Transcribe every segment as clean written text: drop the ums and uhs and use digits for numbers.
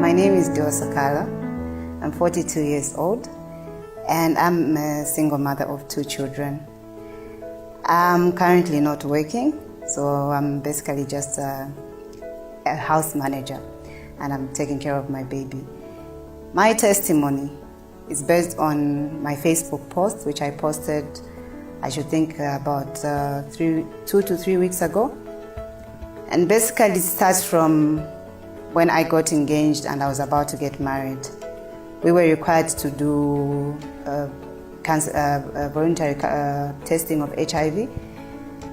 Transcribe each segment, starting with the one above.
My name is Duba Sakala. I'm 42 years old and I'm a single mother of 2 children. I'm currently not working, so I'm basically just a house manager and I'm taking care of my baby. My testimony is based on my Facebook post, which I posted, I should think about 2 to 3 weeks ago. And basically it starts from when I got engaged and I was about to get married. We were required to do voluntary testing of HIV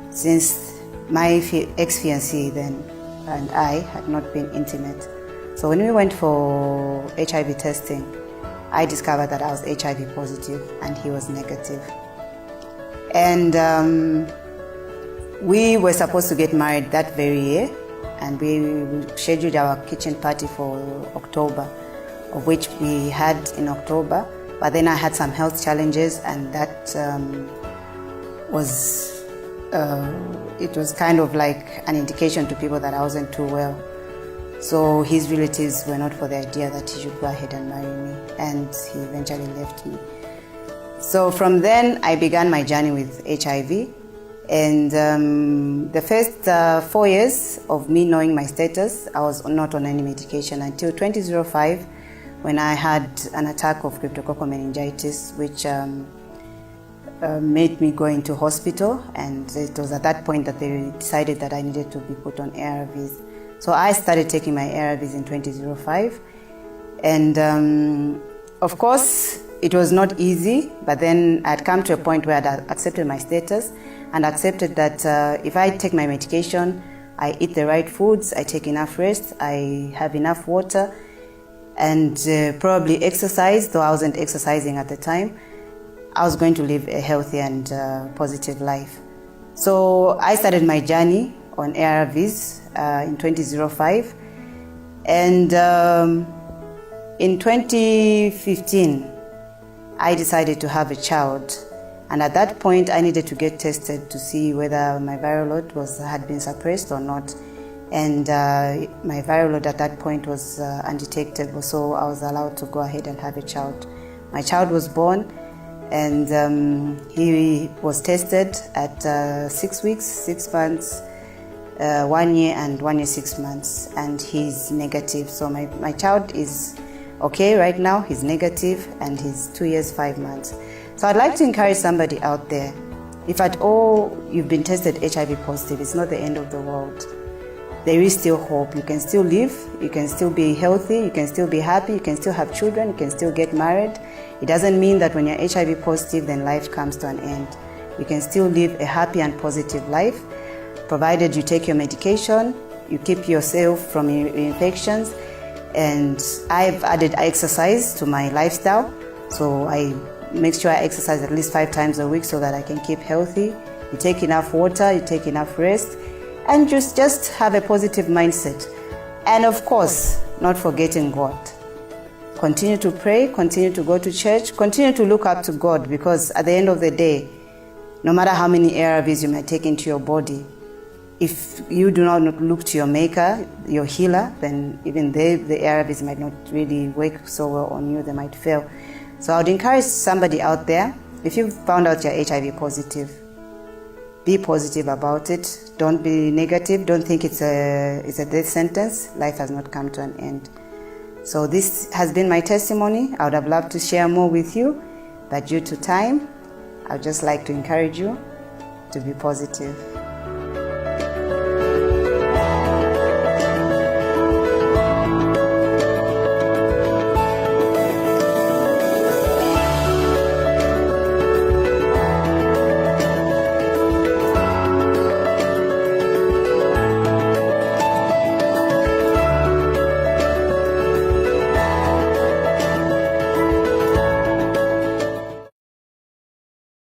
since my ex-fiancé then and I had not been intimate. So when we went for HIV testing, I discovered that I was HIV positive and he was negative. And we were supposed to get married that very year, and we scheduled our kitchen party for October, of which we had in October. But then I had some health challenges, and that was kind of like an indication to people that I wasn't too well. So his relatives were not for the idea that he should go ahead and marry me, and he eventually left me. So from then I began my journey with HIV. And the first 4 years of me knowing my status, I was not on any medication until 2005, when I had an attack of cryptococcal meningitis, which made me go into hospital. And it was at that point that they decided that I needed to be put on ARVs. So I started taking my ARVs in 2005. And of course, it was not easy, but then I'd come to a point where I'd accepted my status and accepted that if I take my medication, I eat the right foods, I take enough rest, I have enough water, and probably exercise, though I wasn't exercising at the time, I was going to live a healthy and positive life. So I started my journey on ARVs in 2005, and in 2015, I decided to have a child. And at that point, I needed to get tested to see whether my viral load had been suppressed or not. And my viral load at that point was undetectable, so I was allowed to go ahead and have a child. My child was born, and he was tested at 6 weeks, 6 months, 1 year, and 1 year, 6 months, and he's negative. So my child is okay right now, he's negative, and he's 2 years, 5 months. So I'd like to encourage somebody out there, if at all you've been tested HIV positive, it's not the end of the world. There is still hope. You can still live, you can still be healthy, you can still be happy, you can still have children, you can still get married. It doesn't mean that when you're HIV positive, then life comes to an end. You can still live a happy and positive life, provided you take your medication, you keep yourself from infections. And I've added exercise to my lifestyle, so I make sure I exercise at least 5 times a week so that I can keep healthy. You take enough water, you take enough rest, and just have a positive mindset. And of course, not forgetting God. Continue to pray, continue to go to church, continue to look up to God, because at the end of the day, no matter how many ARVs you might take into your body, if you do not look to your maker, your healer, then even the ARVs might not really work so well on you, they might fail. So I would encourage somebody out there, if you found out you're HIV positive, be positive about it. Don't be negative. Don't think it's a death sentence. Life has not come to an end. So this has been my testimony. I would have loved to share more with you, but due to time, I would just like to encourage you to be positive.